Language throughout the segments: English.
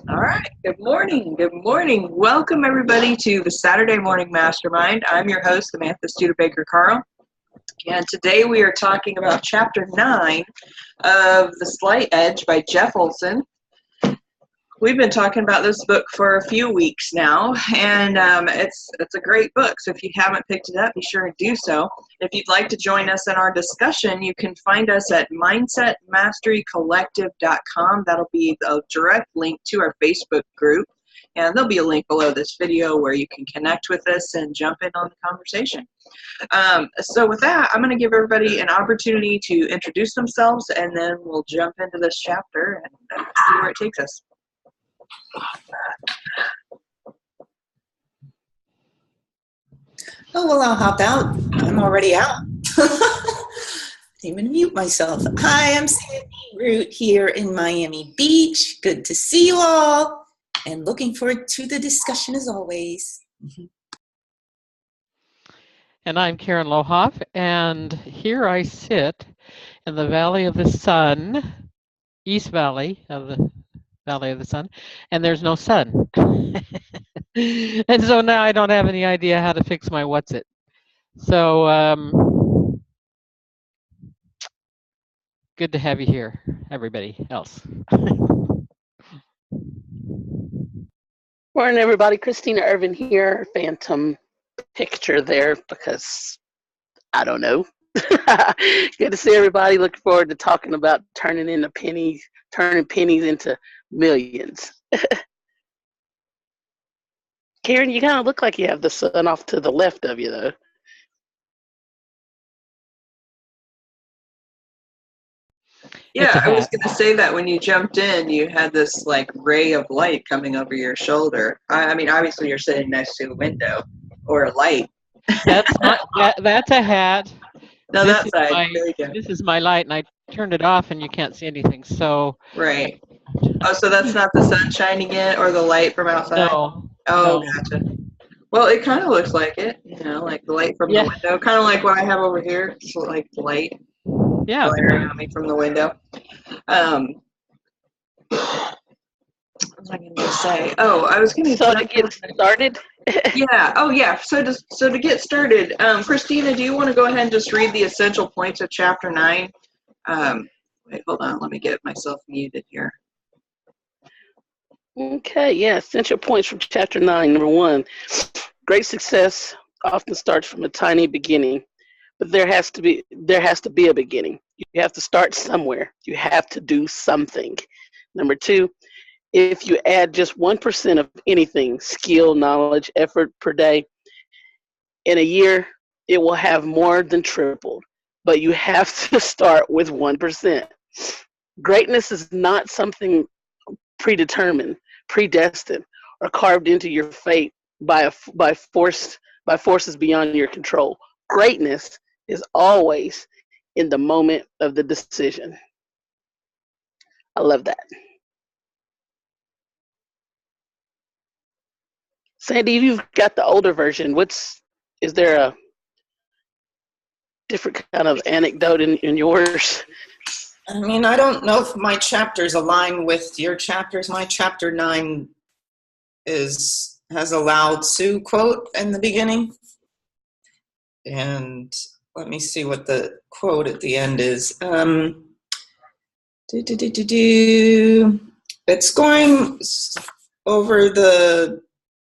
All right. Good morning. Good morning. Welcome, everybody, to the Saturday Morning Mastermind. I'm your host, Samantha Studebaker-Carl. And today we are talking about Chapter 9 of The Slight Edge by Jeff Olson. We've been talking about this book for a few weeks now, and it's a great book. So if you haven't picked it up, be sure to do so. If you'd like to join us in our discussion, you can find us at mindsetmasterycollective.com. That'll be a direct link to our Facebook group, and there'll be a link below this video where you can connect with us and jump in on the conversation. So with that, I'm going to give everybody an opportunity to introduce themselves, and then we'll jump into this chapter and see where it takes us. Oh, well, I'll hop out. I'm already out. Didn't even mute myself. Hi, I'm Sandy Root here in Miami Beach. Good to see you all, and looking forward to the discussion as always. And I'm Karen Lohoff, and here I sit in the Valley of the Sun, East Valley of the Valley of the Sun, and there's no sun. And so now I don't have any idea how to fix my what's it. So good to have you here, everybody else. Morning, everybody. Christina Irvin here. Phantom picture there because I don't know. Good to see everybody. Looking forward to talking about turning pennies into millions. Karen, you kind of look like you have the sun off to the left of you, though. Yeah, I was going to say that when you jumped in, you had this like ray of light coming over your shoulder. I mean, obviously you're sitting next to a window or a light. That's a hat. No, that's right. This is my light, and I turned it off, and you can't see anything. So right. Oh, so that's not the sun shining in or the light from outside? No. Oh, no. Gotcha. Well, it kind of looks like it, like the light from the window. Kind of like what I have over here. It's like light glaring on me from the window. What was I going to say? Oh, I was going to to get started. Yeah. Oh, yeah. So to get started, Christina, do you want to go ahead and just read the essential points of Chapter 9? Wait, hold on. Let me get myself muted here. Okay. Yeah. Essential points from Chapter 9. Number 1, great success often starts from a tiny beginning, but there has to be a beginning. You have to start somewhere. You have to do something. Number 2, if you add just 1% of anything, skill, knowledge, effort per day, in a year, it will have more than tripled. But you have to start with 1%. Greatness is not something predetermined, predestined, or carved into your fate by forces beyond your control. Greatness is always in the moment of the decision. I love that. Sandy, you've got the older version. Is there a different kind of anecdote in yours? I mean, I don't know if my chapters align with your chapters. My Chapter 9 has a Lao Tzu quote in the beginning. And let me see what the quote at the end is. It's going over the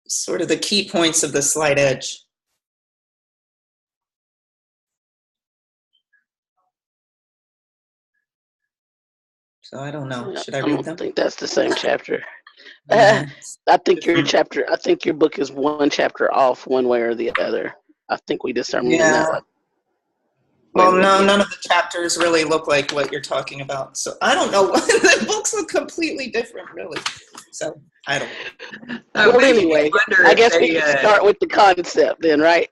sort of the key points of the slight edge. So I don't know. Should I read them? I don't think that's the same chapter. I think your book is one chapter off one way or the other. I think we determined that. Well, no, none of the chapters really look like what you're talking about. So I don't know. The books look completely different, really. So I don't know. Well, anyway, I guess we can start with the concept then, right?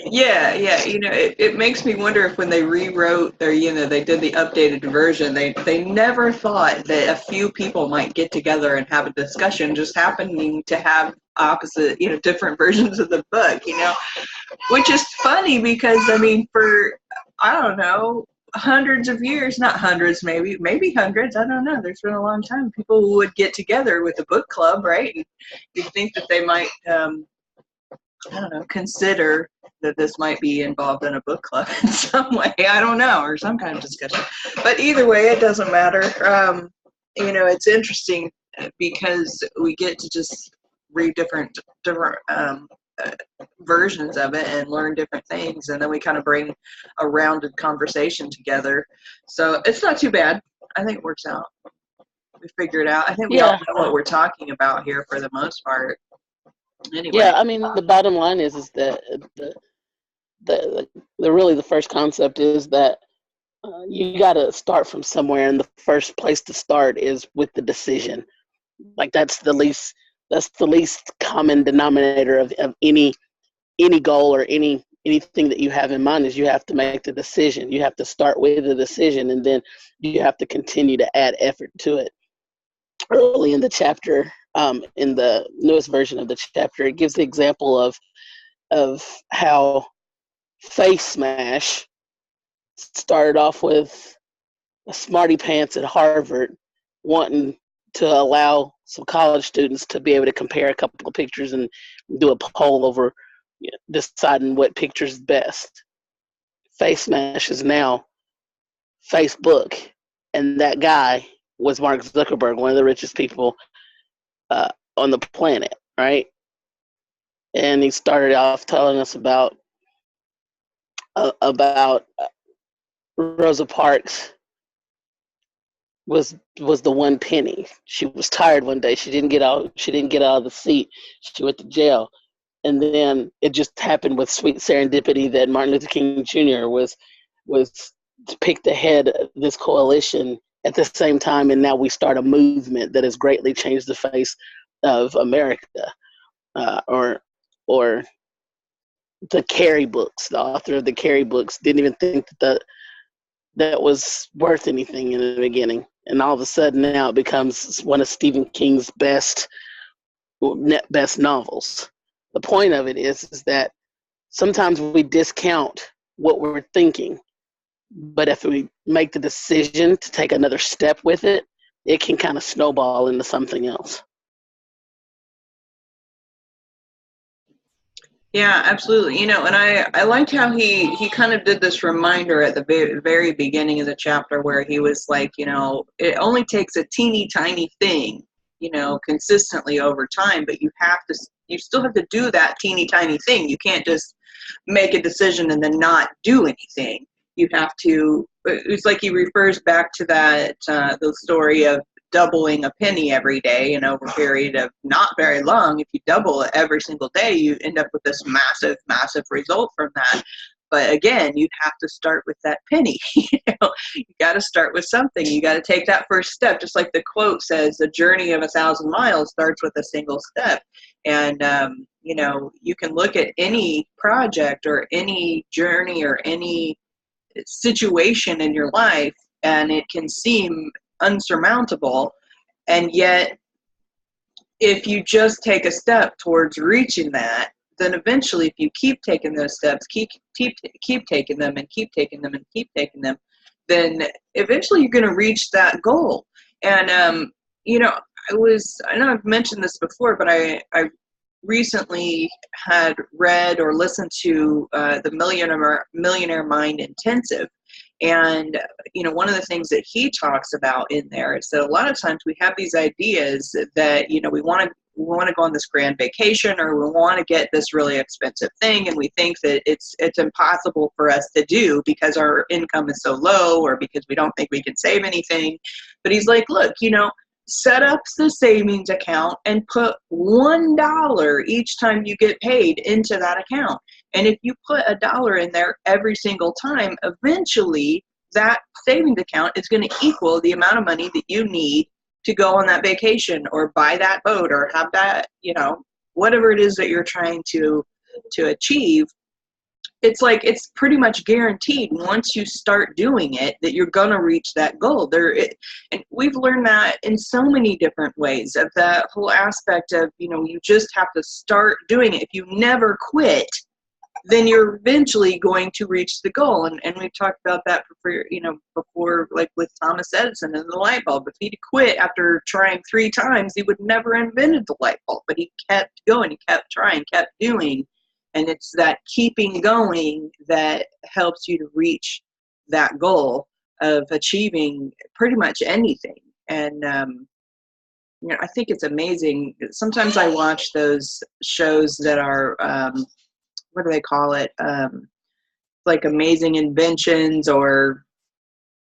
Yeah. It makes me wonder if when they rewrote they did the updated version, they never thought that a few people might get together and have a discussion, just happening to have opposite, different versions of the book, which is funny because, I mean, I don't know, hundreds of years, not hundreds, maybe hundreds, I don't know. There's been a long time. People would get together with a book club, right? And you'd think that they might, I don't know, consider that this might be involved in a book club in some way. I don't know, or some kind of discussion. But either way, it doesn't matter. It's interesting because we get to just read different versions of it and learn different things, and then we kind of bring a rounded conversation together. So it's not too bad. I think it works out. We figure it out. I think we all know what we're talking about here for the most part. Anyway. Yeah, I mean, the bottom line is that the first concept is that you got to start from somewhere, and the first place to start is with the decision. Like that's the least common denominator of any goal or anything that you have in mind. Is you have to make the decision. You have to start with the decision, and then you have to continue to add effort to it. Early in the chapter, in the newest version of the chapter, it gives the example of how Face Smash started off with a smarty pants at Harvard wanting to allow some college students to be able to compare a couple of pictures and do a poll over deciding what picture is best. Face Smash is now Facebook, and that guy was Mark Zuckerberg, one of the richest people on the planet, right? And he started off telling us about Rosa Parks was the one penny. She was tired one day. She didn't get out of the seat. She went to jail. And then it just happened with sweet serendipity that Martin Luther King Jr. was picked ahead of this coalition at the same time, and now we start a movement that has greatly changed the face of America. Or the Carrie books, the author of the Carrie books didn't even think that was worth anything in the beginning, and all of a sudden now it becomes one of Stephen King's best novels. The point of it is that sometimes we discount what we're thinking, but if we make the decision to take another step with it, it can kind of snowball into something else. Yeah, absolutely. And I liked how he kind of did this reminder at the very beginning of the chapter where he was like, it only takes a teeny tiny thing, consistently over time, but you still have to do that teeny tiny thing. You can't just make a decision and then not do anything. You have to, it's like he refers back to that, the story of doubling a penny every day, and over a period of not very long, if you double it every single day, you end up with this massive result from that. But again, you have to start with that penny. You got to start with something. You got to take that first step. Just like the quote says, the journey of 1,000 miles starts with a single step. And, you can look at any project or any journey or any situation in your life, and it can seem unsurmountable, and yet if you just take a step towards reaching that, then eventually if you keep taking those steps, keep taking them and keep taking them and keep taking them, then eventually you're going to reach that goal. And I know I've mentioned this before, but I recently had read or listened to the Millionaire Mind Intensive. And, one of the things that he talks about in there is that a lot of times we have these ideas that, we want to go on this grand vacation, or we want to get this really expensive thing, and we think that it's impossible for us to do because our income is so low, or because we don't think we can save anything. But he's like, look, set up the savings account and put $1 each time you get paid into that account. And if you put $1 in there every single time, eventually that savings account is going to equal the amount of money that you need to go on that vacation or buy that boat or have that, whatever it is that you're trying to achieve. It's like, it's pretty much guaranteed once you start doing it that you're going to reach that goal. And we've learned that in so many different ways, of that whole aspect of, you just have to start doing it. If you never quit, then you're eventually going to reach the goal. And we've talked about that before, like with Thomas Edison and the light bulb. If he'd quit after trying 3 times, he would never invented the light bulb. But he kept going, he kept trying, kept doing. And it's that keeping going that helps you to reach that goal of achieving pretty much anything. And I think it's amazing. Sometimes I watch those shows that are what do they call it? Like Amazing Inventions, or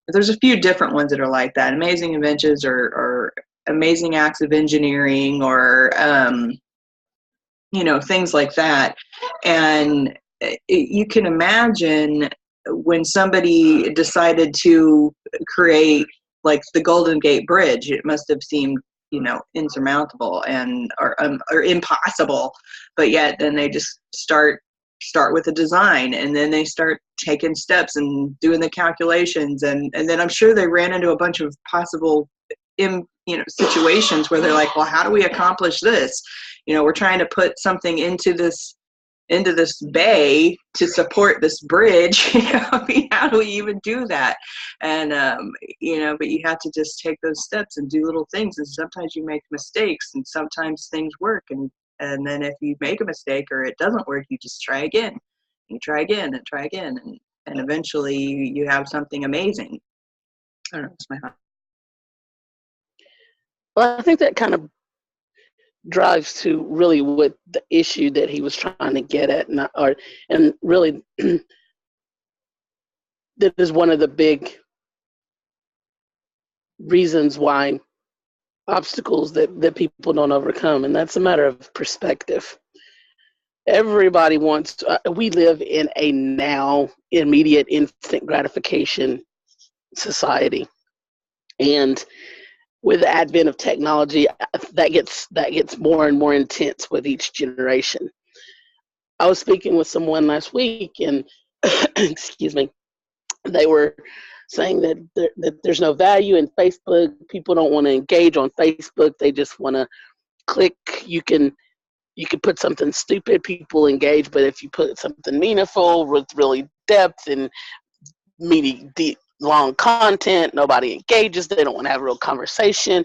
there's a few different ones that are like that. Amazing Inventions, or Amazing Acts of Engineering, or things like that. And you can imagine when somebody decided to create like the Golden Gate Bridge, it must have seemed insurmountable or impossible, but yet then they just start with a design, and then they start taking steps and doing the calculations, and then I'm sure they ran into a bunch of possible situations where they're like, well, how do we accomplish this? We're trying to put something into this bay to support this bridge. How do we even do that? And but you have to just take those steps and do little things, and sometimes you make mistakes, and sometimes things work, and then if you make a mistake or it doesn't work, you just try again. You try again and try again, and eventually you have something amazing. I don't know, it's my thought. Well, I think that kind of drives to really what the issue that he was trying to get at, and really that is one of the big reasons why obstacles that people don't overcome, and that's a matter of perspective. Everybody wants we live in a now immediate instant gratification society, and with the advent of technology, that gets more and more intense with each generation. I was speaking with someone last week, and excuse me, they were saying that there's no value in Facebook. People don't want to engage on Facebook. They just want to click. You can put something stupid, people engage, but if you put something meaningful with really depth and meaning deep, long content, nobody engages. They don't want to have a real conversation,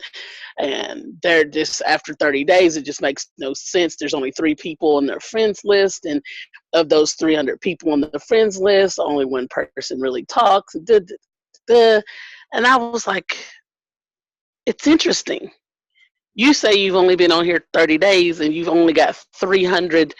and they're just, after 30 days, it just makes no sense. There's only 3 people on their friends list, and of those 300 people on the friends list, only one person really talks. And I was like, it's interesting. You say you've only been on here 30 days and you've only got 300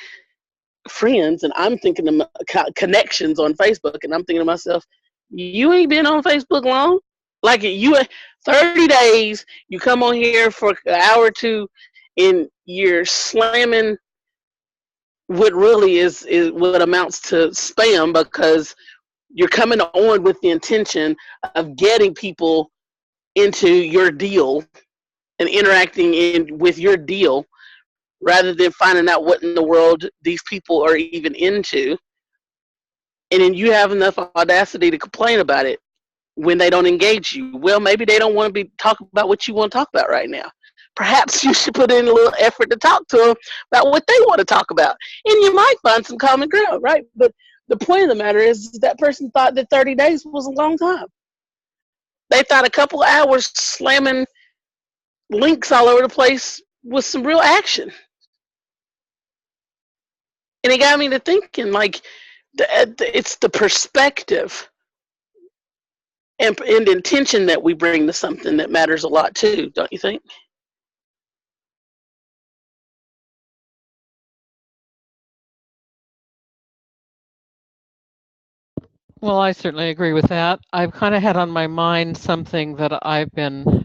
friends, and I'm thinking of connections on Facebook, and I'm thinking to myself, you ain't been on Facebook long? Like, you 30 days, you come on here for an hour or two, and you're slamming what really is what amounts to spam, because you're coming on with the intention of getting people into your deal and interacting with your deal, rather than finding out what in the world these people are even into. And then you have enough audacity to complain about it when they don't engage you. Well, maybe they don't want to be talking about what you want to talk about right now. Perhaps you should put in a little effort to talk to them about what they want to talk about, and you might find some common ground, right? But the point of the matter is that person thought that 30 days was a long time. They thought a couple of hours slamming links all over the place was some real action. And it got me to thinking, like, it's the perspective and intention that we bring to something that matters a lot too, don't you think? Well, I certainly agree with that. I've kind of had on my mind something that I've been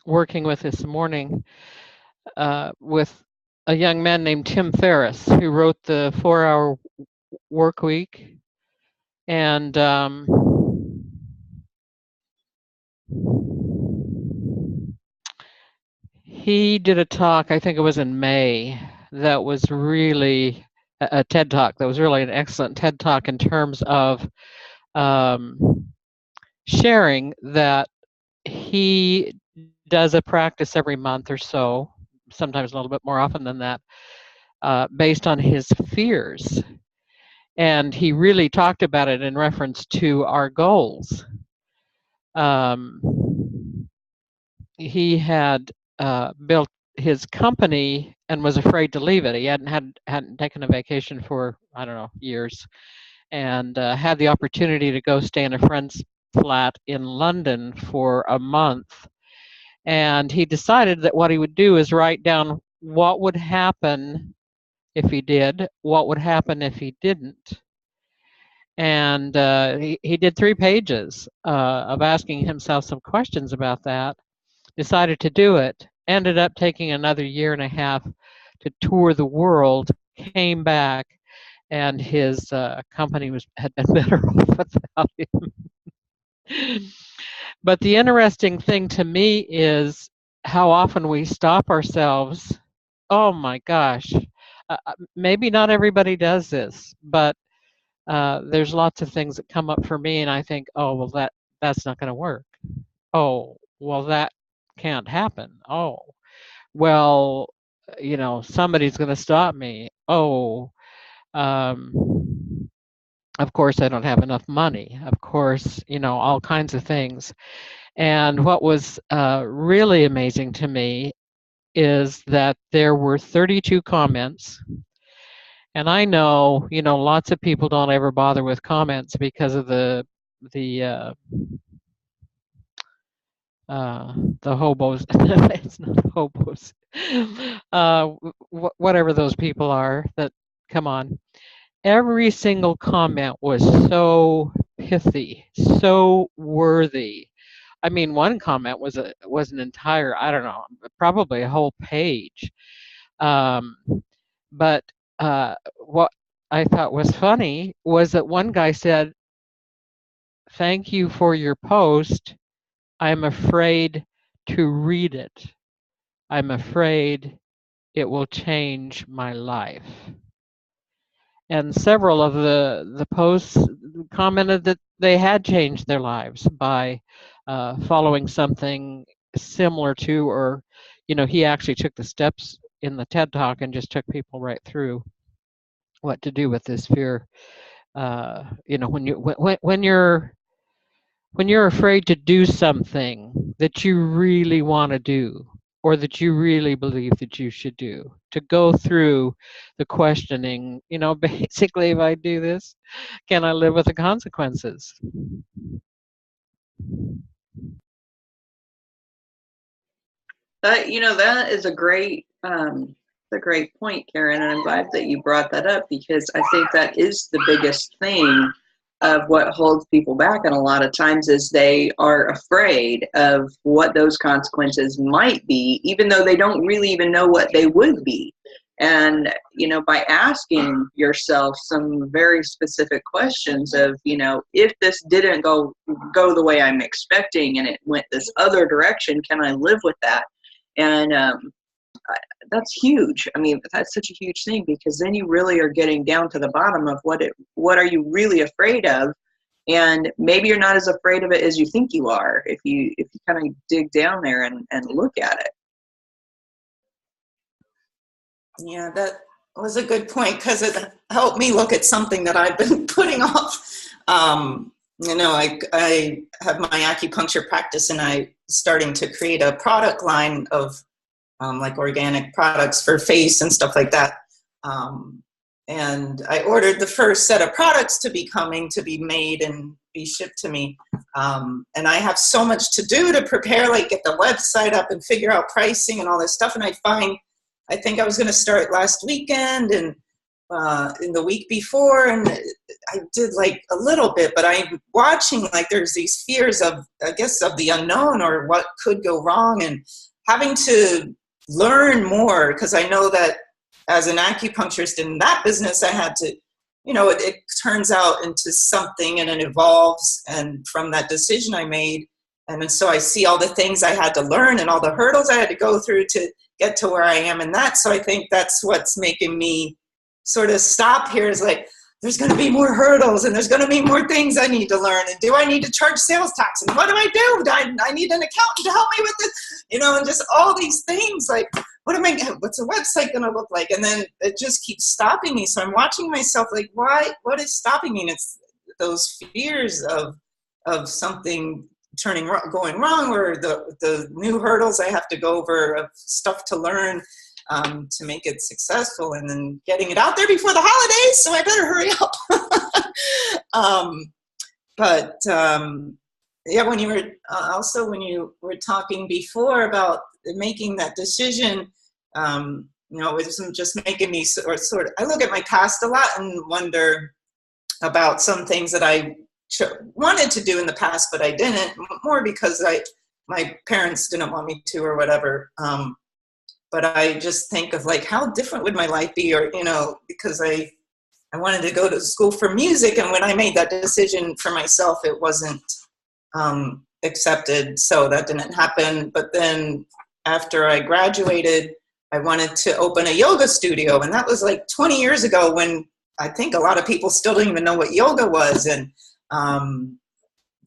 working with this morning with a young man named Tim Ferriss, who wrote the 4-Hour Work Week. And he did a talk, I think it was in May, that was really a TED Talk. That was really an excellent TED Talk in terms of sharing that he does a practice every month or so, sometimes a little bit more often than that, based on his fears. And he really talked about it in reference to our goals. He had built his company and was afraid to leave it. He hadn't taken a vacation for, I don't know, years, and had the opportunity to go stay in a friend's flat in London for a month. And he decided that what he would do is write down what would happen if he did, what would happen if he didn't. And he did 3 pages of asking himself some questions about that, decided to do it, ended up taking another 1.5 years to tour the world, came back, and his company had been better off without him. But the interesting thing to me is how often we stop ourselves. Oh my gosh, maybe not everybody does this, but there's lots of things that come up for me, and I think, oh, well, that's not going to work. Oh, well, that can't happen. Oh, well, somebody's going to stop me. Oh, of course, I don't have enough money. Of course, all kinds of things. And what was really amazing to me is that there were 32 comments. And I know, lots of people don't ever bother with comments because of the hobos. It's not hobos. Whatever those people are that come on. Every single comment was so pithy, so worthy. I mean, one comment was an entire, I don't know, probably a whole page. But what I thought was funny was that one guy said, "Thank you for your post. I'm afraid to read it. I'm afraid it will change my life." And several of the posts commented that they had changed their lives by following something similar to, or he actually took the steps in the TED Talk and just took people right through what to do with this fear. When you're afraid to do something that you really want to do, or that you really believe that you should do, to go through the questioning, basically, if I do this, can I live with the consequences? That is a great point, Karen, and I'm glad that you brought that up, because I think that is the biggest thing of what holds people back. And a lot of times is they are afraid of what those consequences might be, even though they don't really even know what they would be. And, by asking yourself some very specific questions of, if this didn't go the way I'm expecting and it went this other direction, can I live with that? And that's huge. I mean, that's such a huge thing, because then you really are getting down to the bottom of what are you really afraid of, and maybe you're not as afraid of it as you think you are if you kind of dig down there and look at it. Yeah, that was a good point, because it helped me look at something that I've been putting off. I have my acupuncture practice, and I'm starting to create a product line of like organic products for face and stuff like that. And I ordered the first set of products to be made and be shipped to me. And I have so much to do to prepare, like get the website up and figure out pricing and all this stuff. And I think I was going to start last weekend and in the week before, and I did like a little bit, but I'm watching, like there's these fears of, I guess, of the unknown or what could go wrong, and having to learn more, because I know that as an acupuncturist in that business, I had to, it turns out into something and it evolves, and from that decision I made. And so I see all the things I had to learn and all the hurdles I had to go through to get to where I am in that. So I think that's what's making me sort of stop here, is like, there's going to be more hurdles, and there's going to be more things I need to learn. And do I need to charge sales tax? And what do I do? I need an accountant to help me with this, and just all these things. Like, what's a website going to look like? And then it just keeps stopping me. So I'm watching myself like, why, what is stopping me? And it's those fears of something going wrong, or the new hurdles I have to go over, of stuff to learn to make it successful, and then getting it out there before the holidays, so I better hurry up. Yeah, when you were talking before about making that decision, it was just making me sort of, I look at my past a lot and wonder about some things that I wanted to do in the past, but I didn't, more because my parents didn't want me to, or whatever. But I just think of like, how different would my life be? Or, because I wanted to go to school for music. And when I made that decision for myself, it wasn't accepted. So that didn't happen. But then after I graduated, I wanted to open a yoga studio. And that was like 20 years ago, when I think a lot of people still don't even know what yoga was. And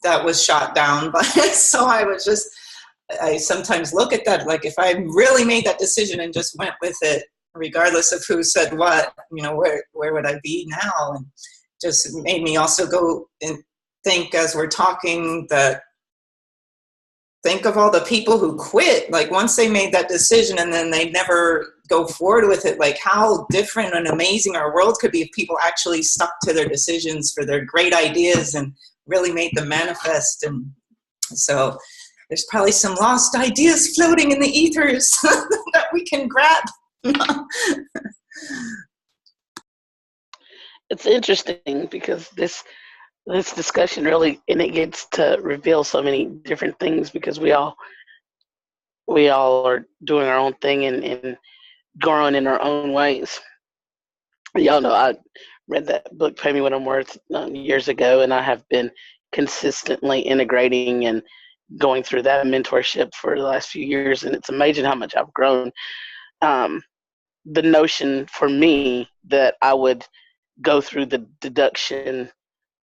that was shot down. But so I sometimes look at that, like, if I really made that decision and just went with it, regardless of who said what, where would I be now? And just made me also go and think, as we're talking, think of all the people who quit, like, once they made that decision and then they never go forward with it, like, how different and amazing our world could be if people actually stuck to their decisions for their great ideas and really made them manifest. And so there's probably some lost ideas floating in the ethers that we can grab. It's interesting because this discussion really, and it gets to reveal so many different things, because we all are doing our own thing and growing in our own ways. Y'all know I read that book, Pay Me What I'm Worth, years ago, and I have been consistently integrating and going through that mentorship for the last few years, and it's amazing how much I've grown. The notion for me that I would go through the deduction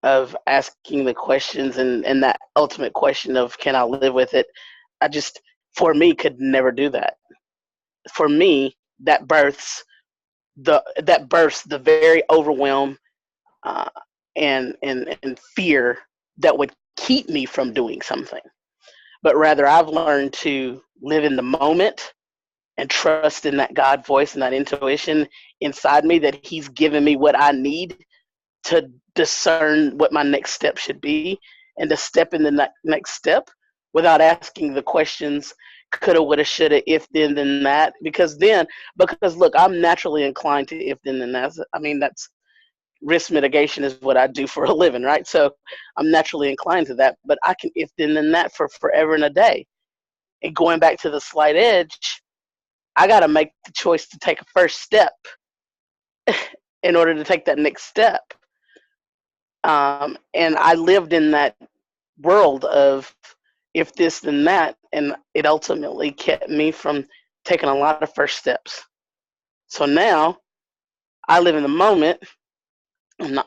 of asking the questions and that ultimate question of, can I live with it? For me, could never do that. For me, that births the very overwhelm and fear that would keep me from doing something. But rather, I've learned to live in the moment and trust in that God voice and that intuition inside me, that He's given me what I need to discern what my next step should be, and to step in the next step without asking the questions, coulda, woulda, shoulda, if then that. Because look, I'm naturally inclined to if then that. I mean, that's risk mitigation is what I do for a living, right? So I'm naturally inclined to that, but I can if then that for forever and a day. And going back to the slight edge, I got to make the choice to take a first step in order to take that next step. And I lived in that world of if this then that, and it ultimately kept me from taking a lot of first steps. So now I live in the moment.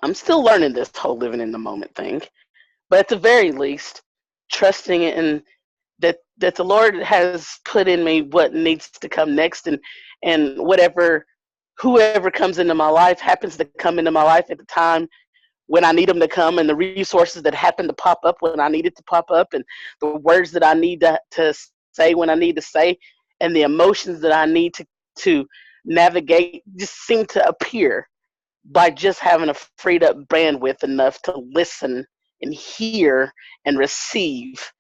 I'm still learning this whole living in the moment thing, but at the very least, trusting in that the Lord has put in me what needs to come next, and whoever comes into my life happens to come into my life at the time when I need them to come, and the resources that happen to pop up when I need it to pop up, and the words that I need to say when I need to say, and the emotions that I need to navigate just seem to appear by just having a freed up bandwidth enough to listen and hear and receive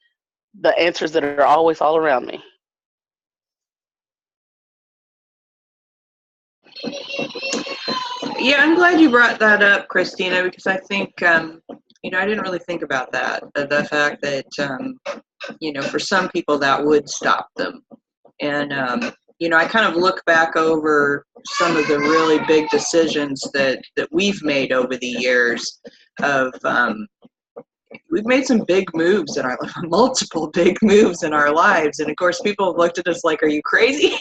the answers that are always all around me. Yeah, I'm glad you brought that up, Christina, because I think, I didn't really think about that, the fact that, for some people that would stop them. And, I kind of look back over some of the really big decisions that we've made over the years of, we've made some big moves in our life, multiple big moves in our lives. And of course, people have looked at us like, are you crazy?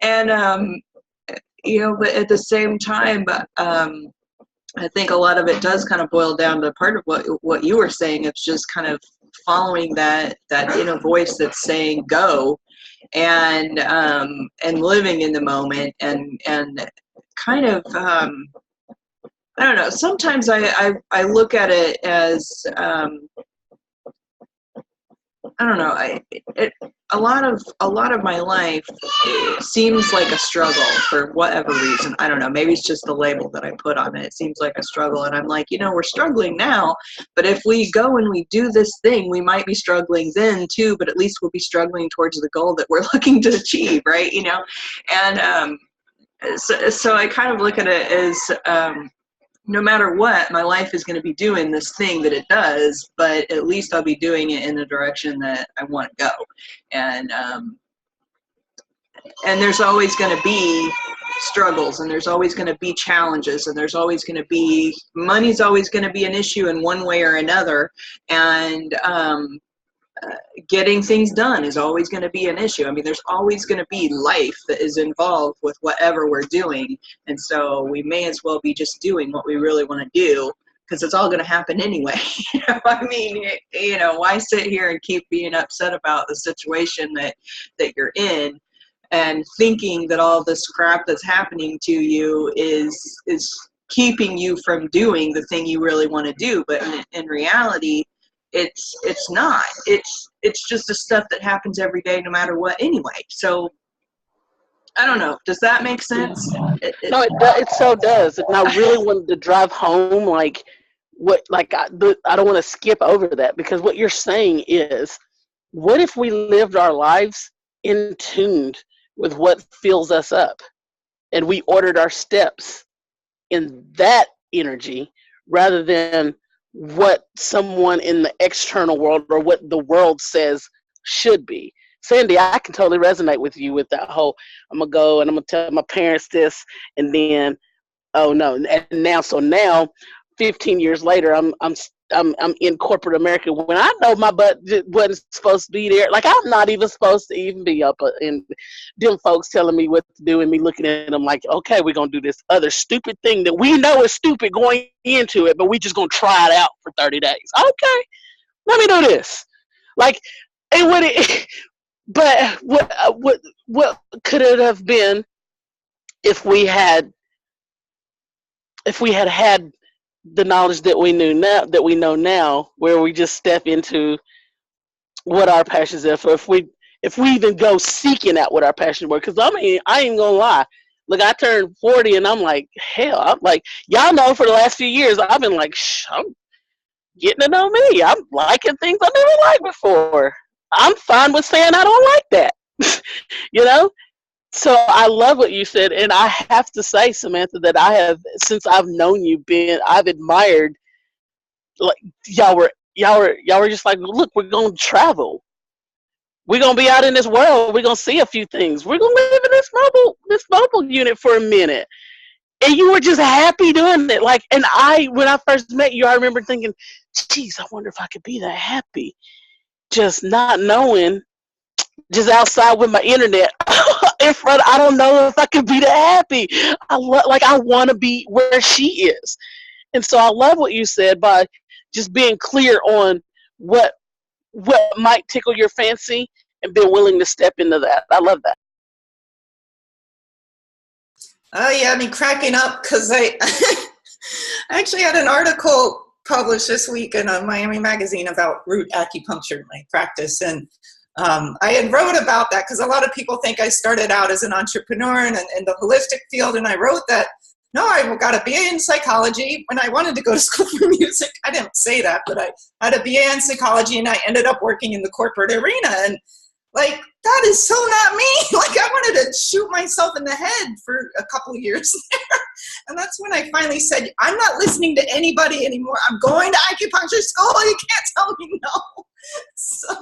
And, but at the same time, I think a lot of it does kind of boil down to part of what you were saying. It's just kind of following that inner voice that's saying go, and living in the moment, and kind of I don't know. Sometimes I look at it as I don't know. A lot of my life seems like a struggle for whatever reason. I don't know. Maybe it's just the label that I put on it. It seems like a struggle, and I'm like, we're struggling now, but if we go and we do this thing, we might be struggling then too. But at least we'll be struggling towards the goal that we're looking to achieve, right? And so I kind of look at it as no matter what, my life is going to be doing this thing that it does, but at least I'll be doing it in the direction that I want to go. And there's always going to be struggles, and there's always going to be challenges, and there's always going to be, money's always going to be an issue in one way or another. And getting things done is always going to be an issue. I mean, there's always going to be life that is involved with whatever we're doing. And so we may as well be just doing what we really want to do, because it's all going to happen anyway. I mean, why sit here and keep being upset about the situation that you're in, and thinking that all this crap that's happening to you is keeping you from doing the thing you really want to do. But in reality, it's not. It's just the stuff that happens every day, no matter what, anyway. So I don't know. Does that make sense? No, it so does. And I really wanted to drive home, like I don't want to skip over that, because what you're saying is, what if we lived our lives in tune with what fills us up, and we ordered our steps in that energy rather than what someone in the external world or what the world says should be. Sandy, I can totally resonate with you with that whole, I'm going to go and I'm going to tell my parents this, and then, oh no. And now, 15 years later, I'm in corporate America when I know my butt wasn't supposed to be there. Like, I'm not even supposed to even be up in them folks telling me what to do, and me looking at them like, okay, we're going to do this other stupid thing that we know is stupid going into it, but we just going to try it out for 30 days. Okay, let me do this. Like, and what it, but what could it have been if we had the knowledge that we know now, where we just step into what our passions are for, if we even go seeking out what our passions were. Because I mean, I ain't gonna lie. Look, I turned 40 and I'm like, hell, I'm like, y'all know for the last few years I've been like, I'm getting to know me. I'm liking things I never liked before. I'm fine with saying I don't like that. So I love what you said, and I have to say, Samantha, that I have, since I've known you, I've admired, like, y'all were just like, look, we're gonna travel, we're gonna be out in this world, we're gonna see a few things, we're gonna live in this mobile unit for a minute, and you were just happy doing it. Like, and when I first met you, I remember thinking, geez, I wonder if I could be that happy, just not knowing. Just outside with my internet in front, I don't know if I could be that happy. I want to be where she is. And so I love what you said by just being clear on what might tickle your fancy and being willing to step into that. I love that. Oh yeah, I mean, cracking up because I actually had an article published this week in a Miami magazine about root acupuncture, my practice, and I had wrote about that because a lot of people think I started out as an entrepreneur in the holistic field, and I wrote that, no, I got a BA in psychology when I wanted to go to school for music. I didn't say that, but I had a BA in psychology, and I ended up working in the corporate arena, and like, that is so not me. Like, I wanted to shoot myself in the head for a couple of years there. And that's when I finally said, I'm not listening to anybody anymore. I'm going to acupuncture school. You can't tell me no. So,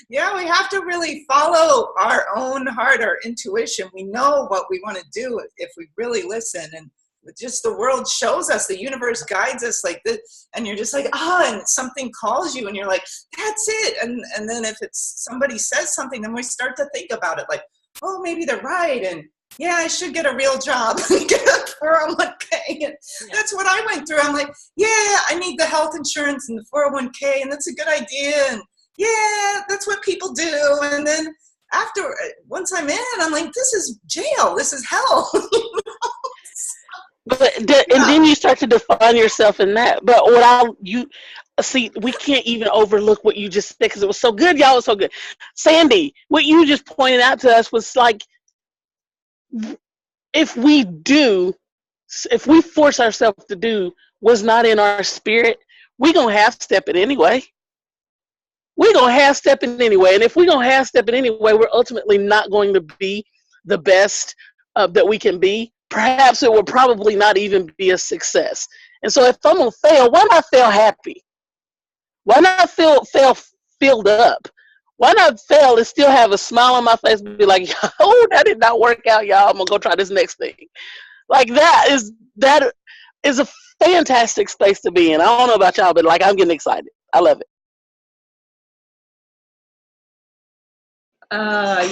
yeah, we have to really follow our own heart, our intuition. We know what we want to do if we really listen. And just the world shows us, the universe guides us like this, and you're just like, and something calls you and you're like, that's it. And then if it's somebody says something, then we start to think about it like, oh, maybe they're right. And yeah, I should get a real job and get a 401k. And that's what I went through. I'm like, yeah, I need the health insurance and the 401k, and that's a good idea. And yeah, that's what people do. And then once I'm in, I'm like, this is jail. This is hell. And then you start to define yourself in that. But see, we can't even overlook what you just said because it was so good, y'all. It was so good. Sandy, what you just pointed out to us was like, if we force ourselves to do what's not in our spirit, we're going to half-step it anyway. We're going to half-step it anyway. And if we're going to half-step it anyway, we're ultimately not going to be the best that we can be. Perhaps it will probably not even be a success. And so if I'm going to fail, why not fail happy? Why not fail filled up? Why not fail and still have a smile on my face and be like, oh, that did not work out, y'all. I'm going to go try this next thing. Like that is a fantastic space to be in. I don't know about y'all, but like I'm getting excited. I love it.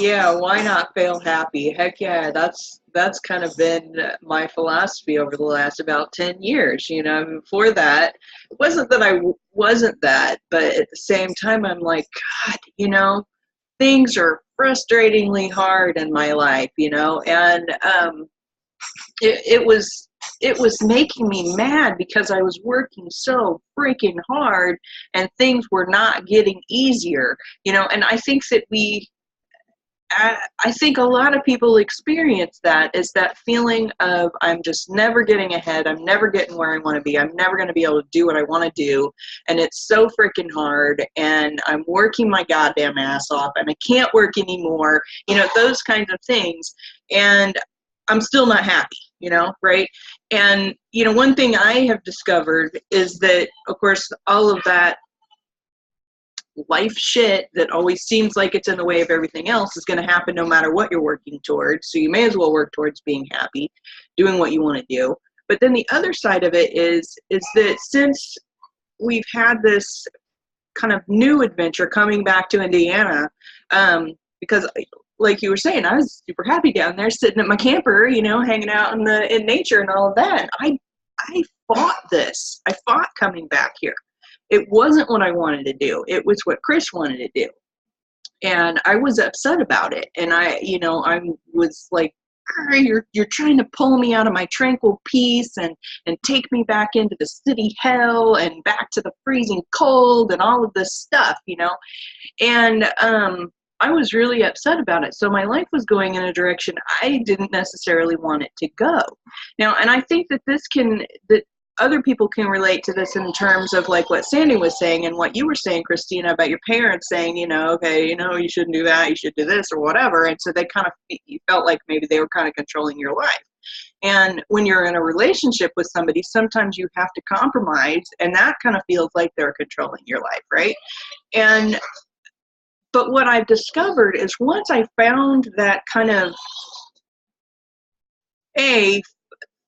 Yeah, why not fail happy? Heck yeah, that's kind of been my philosophy over the last about 10 years. You know, before that, it wasn't that I wasn't that, but at the same time, I'm like, God, you know, things are frustratingly hard in my life, you know, and it was making me mad because I was working so freaking hard and things were not getting easier, you know, and I think that I think a lot of people experience that, is that feeling of I'm just never getting ahead. I'm never getting where I want to be. I'm never going to be able to do what I want to do. And it's so freaking hard. And I'm working my goddamn ass off and I can't work anymore. You know, those kinds of things. And I'm still not happy, you know, right? And, you know, one thing I have discovered is that, of course, all of that life shit that always seems like it's in the way of everything else is going to happen no matter what you're working towards. So you may as well work towards being happy, doing what you want to do. But then the other side of it is that since we've had this kind of new adventure coming back to Indiana, because like you were saying, I was super happy down there sitting at my camper, you know, hanging out in nature and all of that. And I fought this. I fought coming back here. It wasn't what I wanted to do. It was what Chris wanted to do. And I was upset about it. And I was like, you're trying to pull me out of my tranquil peace and take me back into the city hell and back to the freezing cold and all of this stuff, you know. And I was really upset about it. So my life was going in a direction I didn't necessarily want it to go. Now, and I think that that other people can relate to this in terms of like what Sandy was saying and what you were saying, Christina, about your parents saying, you know, okay, you know, you shouldn't do that, you should do this or whatever. And so you felt like maybe they were kind of controlling your life. And when you're in a relationship with somebody, sometimes you have to compromise, and that kind of feels like they're controlling your life, right? But what I've discovered is once I found that kind of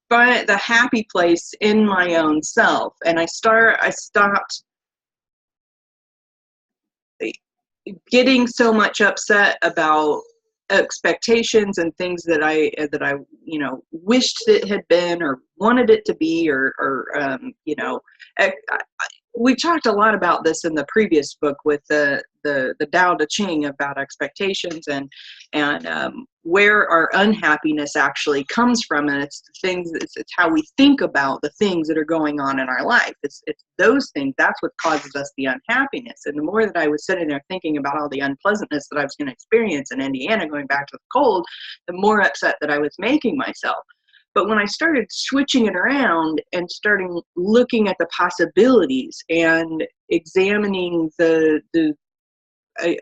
find the happy place in my own self, and I stopped getting so much upset about expectations and things that I you know wished it had been or wanted it to be or you know, we talked a lot about this in the previous book with the Tao Te Ching about expectations and where our unhappiness actually comes from, and it's the things. It's how we think about the things that are going on in our life. It's those things. That's what causes us the unhappiness. And the more that I was sitting there thinking about all the unpleasantness that I was going to experience in Indiana, going back to the cold, the more upset that I was making myself. But when I started switching it around and starting looking at the possibilities and examining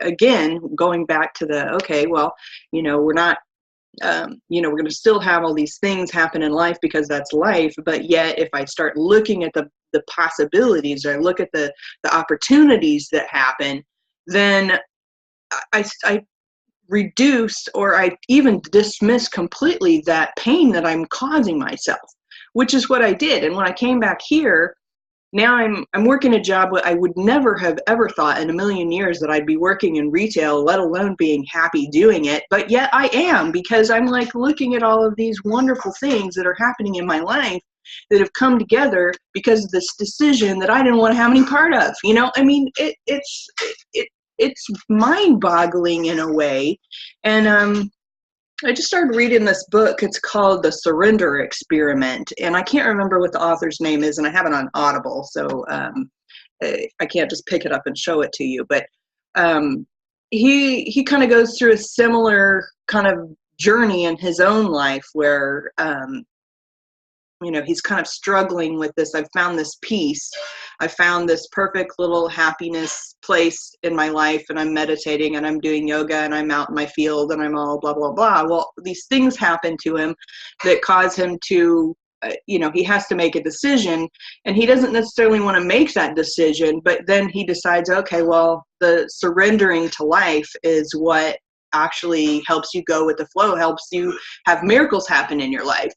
again, going back to okay, well, you know, we're not, you know, we're going to still have all these things happen in life because that's life. But yet, if I start looking at the possibilities, or I look at the opportunities that happen, then I reduce, or I even dismiss completely that pain that I'm causing myself, which is what I did. And when I came back here, now I'm working a job where I would never have ever thought in a million years that I'd be working in retail, let alone being happy doing it. But yet I am, because I'm like looking at all of these wonderful things that are happening in my life that have come together because of this decision that I didn't want to have any part of. You know, I mean, it's mind-boggling in a way. And I just started reading this book. It's called The Surrender Experiment, and I can't remember what the author's name is, and I have it on Audible, so I can't just pick it up and show it to you. But he kind of goes through a similar kind of journey in his own life where you know, he's kind of struggling with this. I've found this peace. I found this perfect little happiness place in my life, and I'm meditating and I'm doing yoga and I'm out in my field and I'm all blah, blah, blah. Well, these things happen to him that cause him to, you know, he has to make a decision, and he doesn't necessarily want to make that decision, but then he decides, okay, well, the surrendering to life is what actually helps you go with the flow, helps you have miracles happen in your life.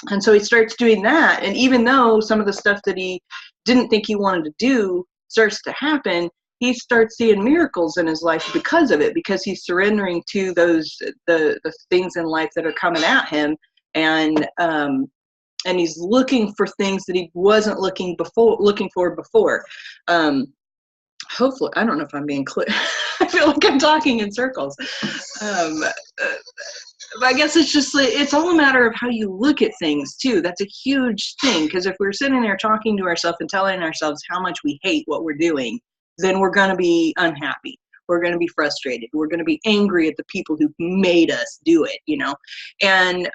And so he starts doing that. And even though some of the stuff that he didn't think he wanted to do starts to happen, he starts seeing miracles in his life because of it, because he's surrendering to those, the things in life that are coming at him. And he's looking for things that he wasn't looking for before. Hopefully, I don't know if I'm being clear. I feel like I'm talking in circles. But I guess it's just, it's all a matter of how you look at things too. That's a huge thing, because if we're sitting there talking to ourselves and telling ourselves how much we hate what we're doing, then we're going to be unhappy. We're going to be frustrated. We're going to be angry at the people who made us do it, you know. And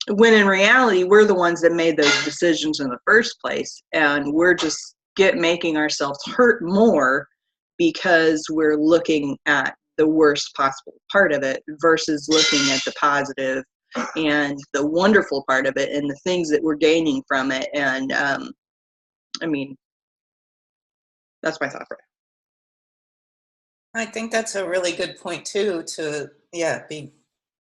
when in reality, we're the ones that made those decisions in the first place, and we're just making ourselves hurt more because we're looking at the worst possible part of it versus looking at the positive and the wonderful part of it and the things that we're gaining from it. And I mean, that's my thought for it. I think that's a really good point too, to be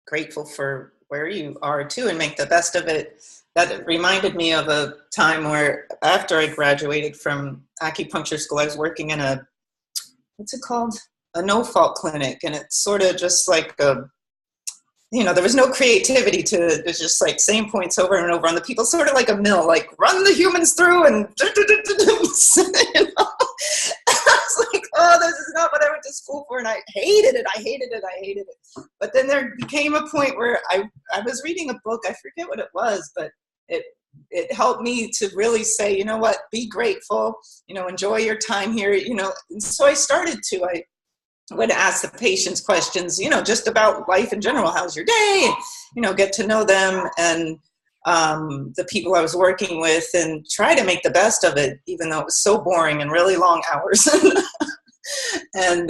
grateful for where you are too and make the best of it. That reminded me of a time where after I graduated from acupuncture school, I was working in a, what's it called? A no-fault clinic. And it's sort of just like a, you know, there was no creativity to it. It's just like same points over and over on the people, sort of like a mill, like run the humans through and you know? I was like, oh, this is not what I went to school for. And I hated it. But then there became a point where I was reading a book. I forget what it was, but it helped me to really say, you know what, be grateful, you know, enjoy your time here, you know. And so I started to, I would ask the patients questions, you know, just about life in general. How's your day? And, you know, get to know them and the people I was working with, and try to make the best of it, even though it was so boring and really long hours. And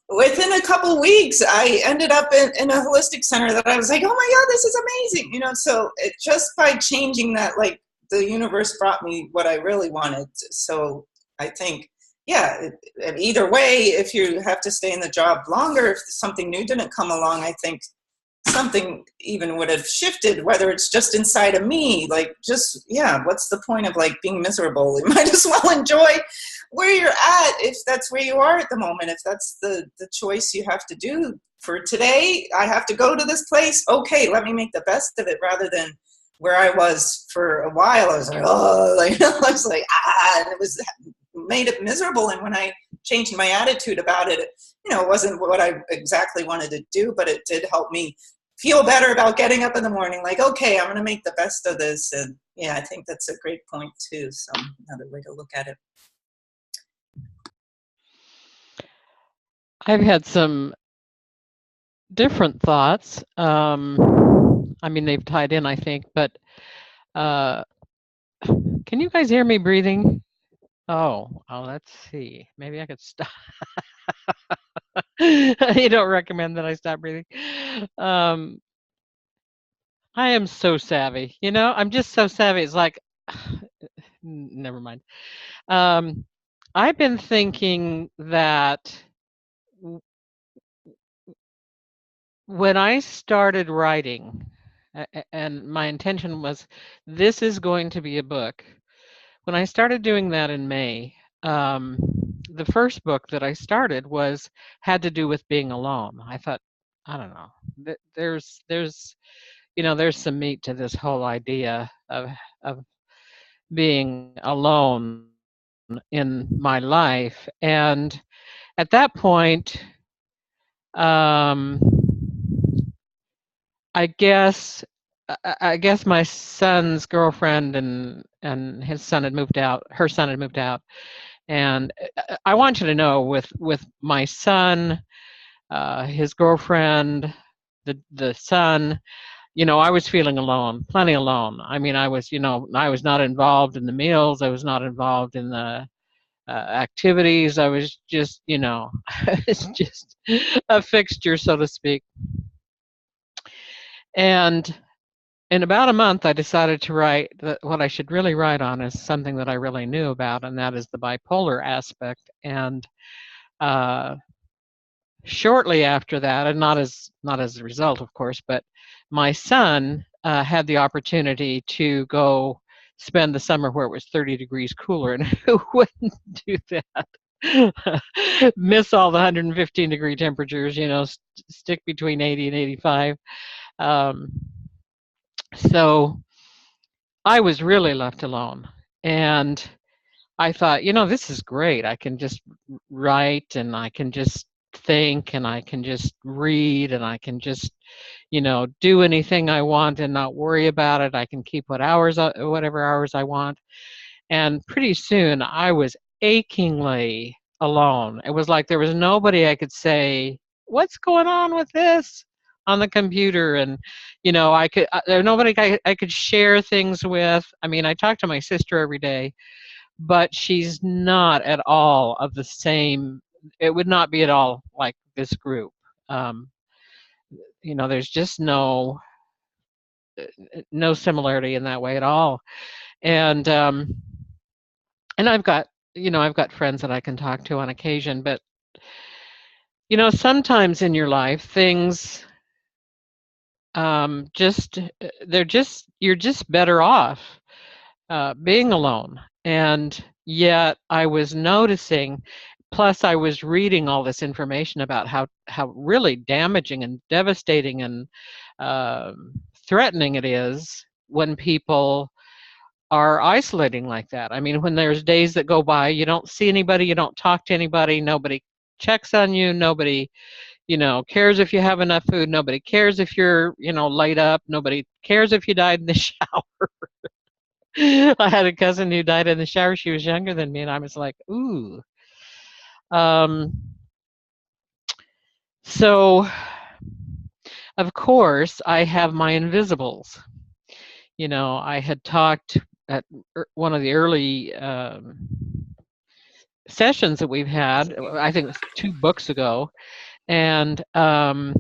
within a couple weeks, I ended up in a holistic center that I was like, oh my God, this is amazing. You know, so it, just by changing that, like the universe brought me what I really wanted. So I think, either way, if you have to stay in the job longer, if something new didn't come along, I think something even would have shifted, whether it's just inside of me, like just, what's the point of like being miserable? You might as well enjoy where you're at, if that's where you are at the moment, if that's the choice you have to do. For today, I have to go to this place. Okay, let me make the best of it, rather than where I was for a while. I was like, oh, like, I was like, and it was made it miserable. And when I changed my attitude about it, you know, it wasn't what I exactly wanted to do, but it did help me feel better about getting up in the morning. Like, okay, I'm going to make the best of this. And I think that's a great point too. So another way to look at it. I've had some different thoughts. I mean, they've tied in, I think, but can you guys hear me breathing? Oh, let's see. Maybe I could stop. You don't recommend that I stop breathing? I am so savvy. You know, I'm just so savvy. It's like, never mind. I've been thinking that when I started writing, and my intention was, this is going to be a book. when I started doing that in May, the first book that I started had to do with being alone. I thought, I don't know, there's there's some meat to this whole idea of being alone in my life. And at that point, um, I guess I guess my son's girlfriend and his son had moved out. Her son had moved out, and I want you to know, with my son, his girlfriend, the son, I was feeling alone, plenty alone. I mean, I was not involved in the meals. I was not involved in the activities. I was just, it's just a fixture, so to speak. And in about a month, I decided to write what I should really write on is something that I really knew about, and that is the bipolar aspect. And shortly after that, and not as a result, of course, but my son had the opportunity to go spend the summer where it was 30 degrees cooler, and who wouldn't do that? Miss all the 115-degree temperatures, stick between 80 and 85. So I was really left alone. And I thought, this is great. I can just write, and I can just think, and I can just read, and I can just, do anything I want and not worry about it. I can keep whatever hours I want. And pretty soon I was achingly alone. It was like there was nobody I could say, what's going on with this on the computer? And, there was nobody I could share things with. I mean, I talk to my sister every day, but she's not at all of the same. It would not be at all like this group. There's just no similarity in that way at all. And I've got friends that I can talk to on occasion, but sometimes in your life things you're just better off being alone. And yet I was noticing, plus I was reading all this information about how really damaging and devastating and threatening it is when people are isolating like that. I mean, when there's days that go by, you don't see anybody, you don't talk to anybody, nobody checks on you, nobody, cares if you have enough food, nobody cares if you're, laid up, nobody cares if you died in the shower. I had a cousin who died in the shower. She was younger than me, and I was like, ooh. So, of course, I have my invisibles. I had talked at one of the early sessions that we've had, I think it was 2 books ago, and I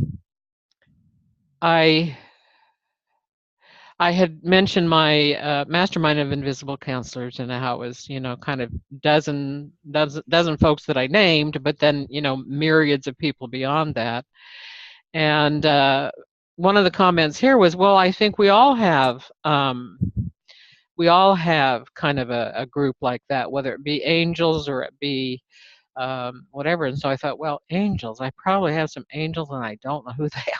had mentioned my mastermind of invisible counselors, and how it was, kind of dozen folks that I named, but then, myriads of people beyond that. And one of the comments here was, well, I think we all have kind of a group like that, whether it be angels or it be whatever. And so I thought, well, angels, I probably have some angels and I don't know who they are.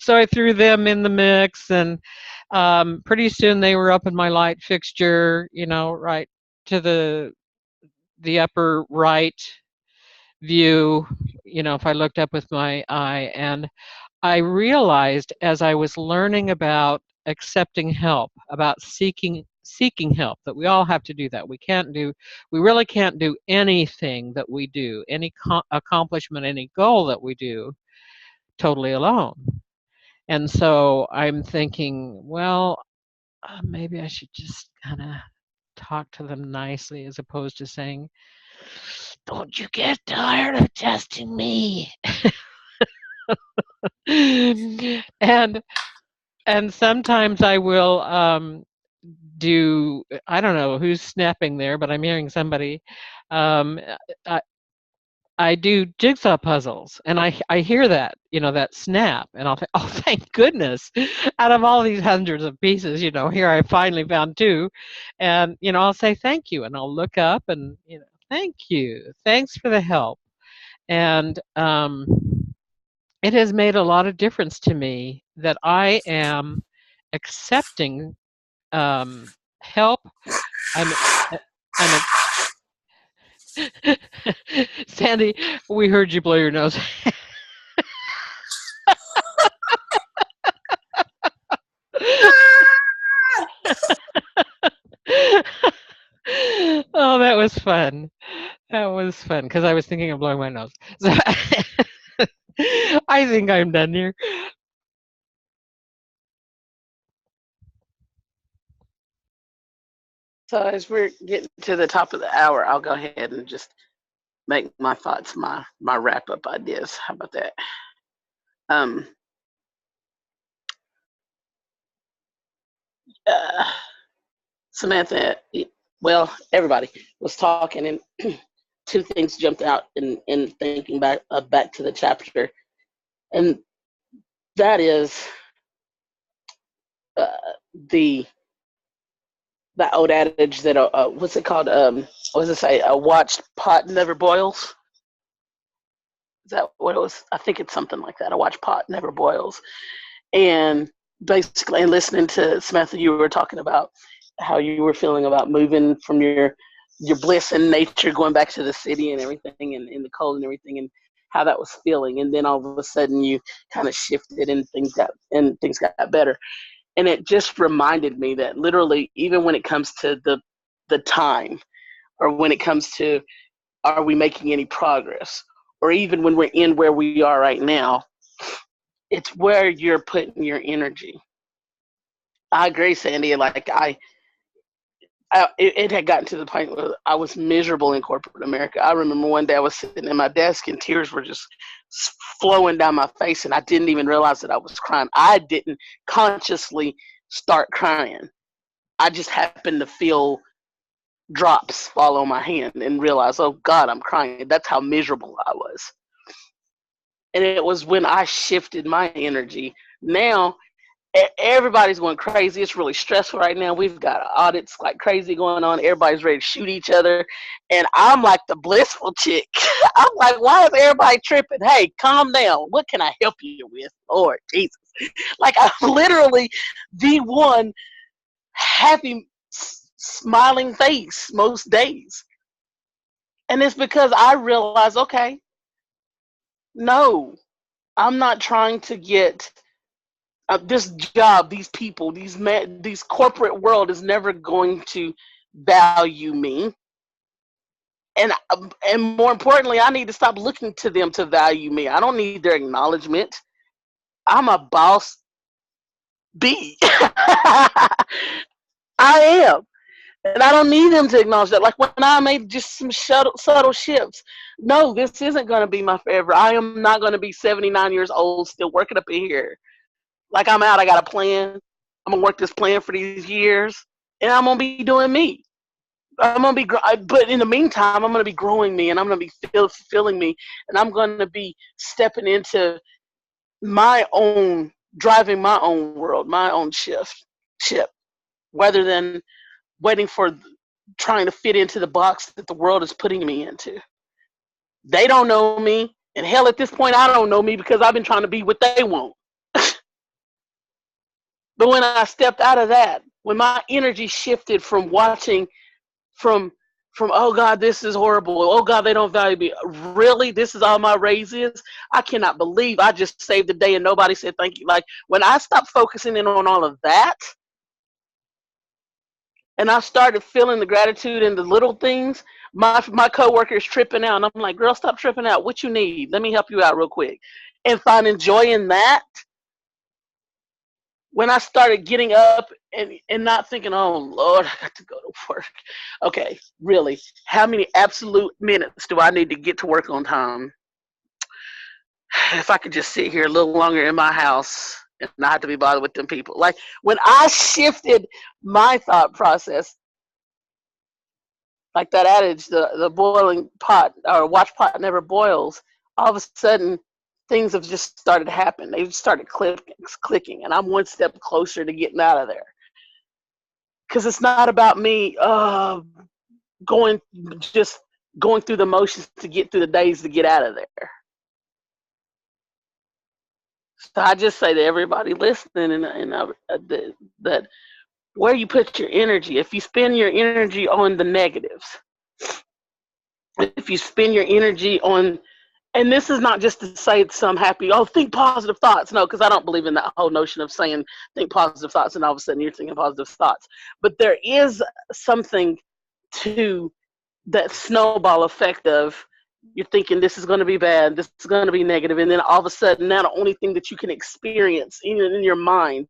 So I threw them in the mix, and pretty soon they were up in my light fixture, right to the upper right view, if I looked up with my eye. And I realized, as I was learning about accepting help, about seeking help, that we all have to do that. We really can't do anything that we do, any accomplishment, any goal that we do, totally alone. And so I'm thinking, well, maybe I should just kind of talk to them nicely, as opposed to saying, don't you get tired of testing me? and sometimes I will do, I don't know who's snapping there, but I'm hearing somebody. I do jigsaw puzzles, and I hear that, that snap, and I'll think, oh, thank goodness, out of all these hundreds of pieces, here I finally found two, and I'll say thank you, and I'll look up, and thank you, thanks for the help, and it has made a lot of difference to me that I am accepting help. I'm I'm Sandy, we heard you blow your nose. Oh, that was fun. That was fun because I was thinking of blowing my nose. So I think I'm done here. So as we're getting to the top of the hour, I'll go ahead and just make my thoughts my wrap up ideas. How about that? Uh, Samantha, well, everybody was talking, and two things jumped out in thinking back to the chapter, and that is the that old adage that what's it called? What does it say? A watched pot never boils. Is that what it was? I think it's something like that. A watched pot never boils. And basically, and listening to Samantha, you were talking about how you were feeling about moving from your bliss in nature, going back to the city and everything, and in the cold and everything, and how that was feeling. And then all of a sudden, you kind of shifted, and things got better. And it just reminded me that literally, even when it comes to the time, or when it comes to are we making any progress, or even when we're in where we are right now, it's where you're putting your energy. I agree, Sandy. Like it had gotten to the point where I was miserable in corporate America. I remember one day I was sitting at my desk and tears were just flowing down my face, and I didn't even realize that I was crying. I didn't consciously start crying. I just happened to feel drops fall on my hand and realize, oh God, I'm crying. That's how miserable I was. And it was when I shifted my energy. Now everybody's going crazy. It's really stressful right now. We've got audits like crazy going on. Everybody's ready to shoot each other. And I'm like the blissful chick. I'm like, why is everybody tripping? Hey, calm down. What can I help you with? Lord Jesus. Like, I'm literally the one happy, smiling face most days. And it's because I realize, okay, no, I'm not trying to get this job, these people, these corporate world is never going to value me. And more importantly, I need to stop looking to them to value me. I don't need their acknowledgement. I'm a boss bee. I am. And I don't need them to acknowledge that. Like when I made just some subtle shifts. No, this isn't going to be my forever. I am not going to be 79 years old still working up in here. Like I'm out, I got a plan. I'm gonna work this plan for these years, and I'm gonna be doing me. I'm gonna be, but in the meantime, I'm gonna be growing me, and I'm gonna be fulfilling me, and I'm gonna be stepping into my own, driving my own world, my own ship, rather than waiting for trying to fit into the box that the world is putting me into. They don't know me, and hell, at this point, I don't know me because I've been trying to be what they want. But when I stepped out of that, when my energy shifted from watching, from oh God, this is horrible. Oh God, they don't value me. Really, this is all my raise is. I cannot believe I just saved the day and nobody said thank you. Like when I stopped focusing in on all of that, and I started feeling the gratitude in the little things, my coworkers tripping out, and I'm like, girl, stop tripping out. What you need? Let me help you out real quick, and finding joy in that. When I started getting up and not thinking, oh, Lord, I got to go to work. Okay, really, how many absolute minutes do I need to get to work on time? If I could just sit here a little longer in my house and not have to be bothered with them people. Like, when I shifted my thought process, Like that adage, the boiling pot or watch pot never boils. All of a sudden, things have just started to happen. They just started clicking, and I'm one step closer to getting out of there. Because it's not about me going just going through the motions to get through the days to get out of there. So I just say to everybody listening, that where you put your energy, if you spend your energy on the negatives, if you spend your energy on, and this is not just to say some happy, oh, think positive thoughts. No, because I don't believe in that whole notion of saying think positive thoughts and all of a sudden you're thinking positive thoughts. But there is something to that snowball effect of you're thinking this is going to be bad, this is going to be negative, and then all of a sudden now the only thing that you can experience in your mind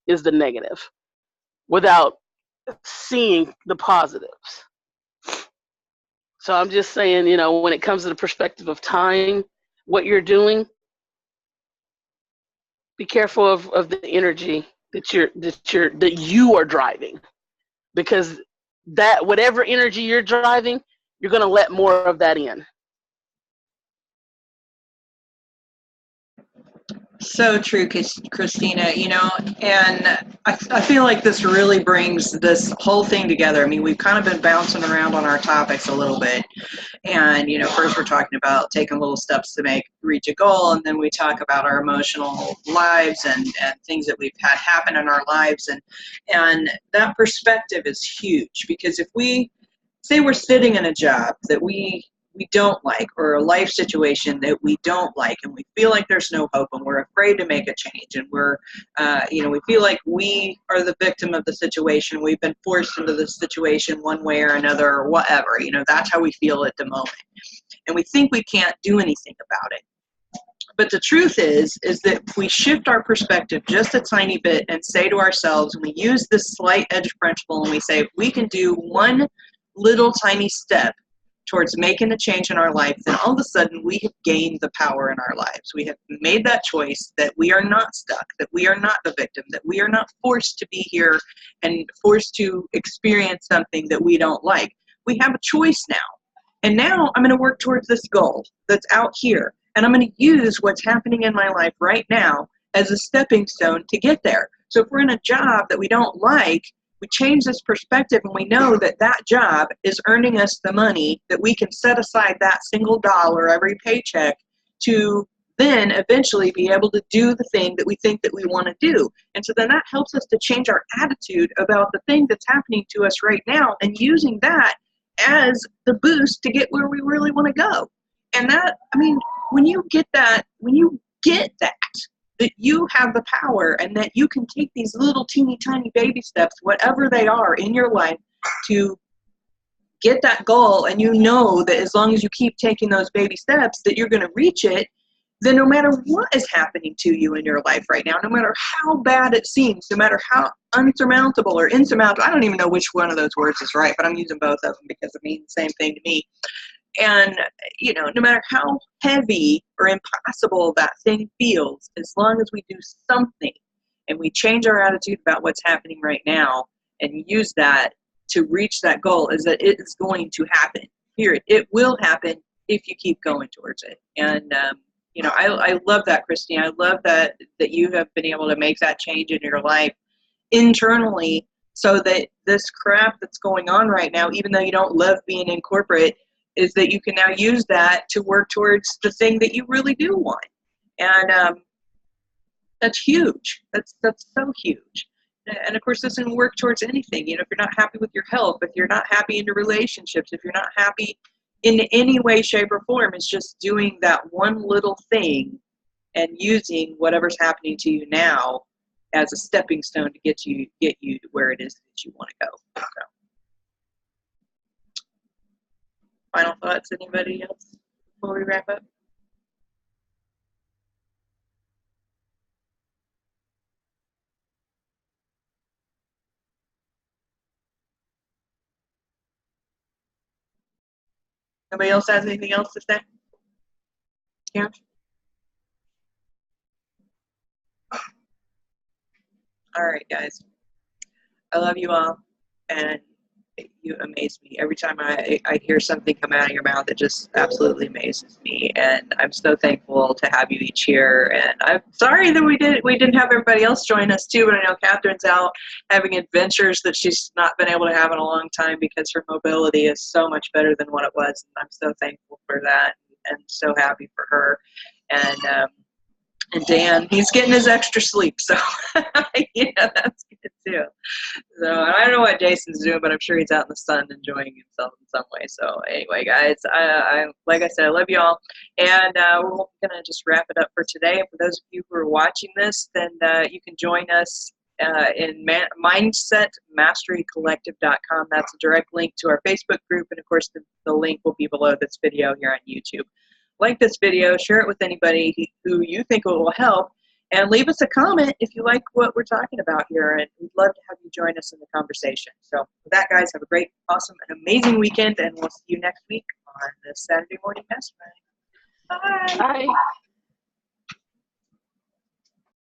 is the negative without seeing the positives. So I'm just saying, when it comes to the perspective of time, what you're doing, be careful of the energy that you are driving, because that whatever energy you're driving, you're going to let more of that in. So true, Christina, and I feel like this really brings this whole thing together. I mean, we've kind of been bouncing around on our topics a little bit. And, first we're talking about taking little steps to reach a goal. And then we talk about our emotional lives and things that we've had happen in our lives. And that perspective is huge, because if we say we're sitting in a job that we don't like, or a life situation that we don't like, and we feel like there's no hope, and we're afraid to make a change, and we're, we feel like we are the victim of the situation. We've been forced into this situation one way or another, or whatever. That's how we feel at the moment, and we think we can't do anything about it. But the truth is that if we shift our perspective just a tiny bit and say to ourselves, and we use this slight edge principle, and we say, if we can do one little tiny step towards making a change in our life, then all of a sudden we have gained the power in our lives. We have made that choice that we are not stuck, that we are not the victim, that we are not forced to be here and forced to experience something that we don't like. We have a choice now. And now I'm going to work towards this goal that's out here. And I'm going to use what's happening in my life right now as a stepping stone to get there. So if we're in a job that we don't like, we change this perspective, and we know that that job is earning us the money that we can set aside that single dollar every paycheck to then eventually be able to do the thing that we think that we want to do. And so then that helps us to change our attitude about the thing that's happening to us right now, and using that as the boost to get where we really want to go. And that, when you get that, that you have the power, and that you can take these little teeny tiny baby steps, whatever they are in your life, to get that goal, and that as long as you keep taking those baby steps that you're going to reach it, then no matter what is happening to you in your life right now, no matter how bad it seems, no matter how unsurmountable or insurmountable, I don't even know which one of those words is right, but I'm using both of them because it means the same thing to me. And, no matter how heavy or impossible that thing feels, as long as we do something and we change our attitude about what's happening right now and use that to reach that goal, is that it is going to happen. Period. It will happen if you keep going towards it. And, I love that, Christine. I love that you have been able to make that change in your life internally, so that this crap that's going on right now, even though you don't love being in corporate, is that you can now use that to work towards the thing that you really do want. And that's huge. That's so huge. And of course, this can work towards anything. If you're not happy with your health, if you're not happy in your relationships, if you're not happy in any way, shape, or form, it's just doing that one little thing and using whatever's happening to you now as a stepping stone to get you to where it is that you want to go. So. Final thoughts, anybody else before we wrap up? Nobody else has anything else to say? Yeah. All right, guys. I love you all, and you amaze me. Every time I hear something come out of your mouth, it just absolutely amazes me. And I'm so thankful to have you each here. And I'm sorry that we didn't have everybody else join us too, but I know Catherine's out having adventures that she's not been able to have in a long time because her mobility is so much better than what it was. And I'm so thankful for that and so happy for her. And Dan, he's getting his extra sleep, so that's good too. So I don't know what Jason's doing, but I'm sure he's out in the sun enjoying himself in some way. So anyway, guys, I like I said, I love you all, and we're gonna just wrap it up for today. And for those of you who are watching this, then you can join us in mindsetmasterycollective.com. That's a direct link to our Facebook group, and of course, the link will be below this video here on YouTube. Like this video, share it with anybody who you think it will help, and leave us a comment if you like what we're talking about here, and we'd love to have you join us in the conversation. So with that, guys, have a great, awesome, and amazing weekend, and we'll see you next week on the Saturday Morning Mastermind. Bye. Bye.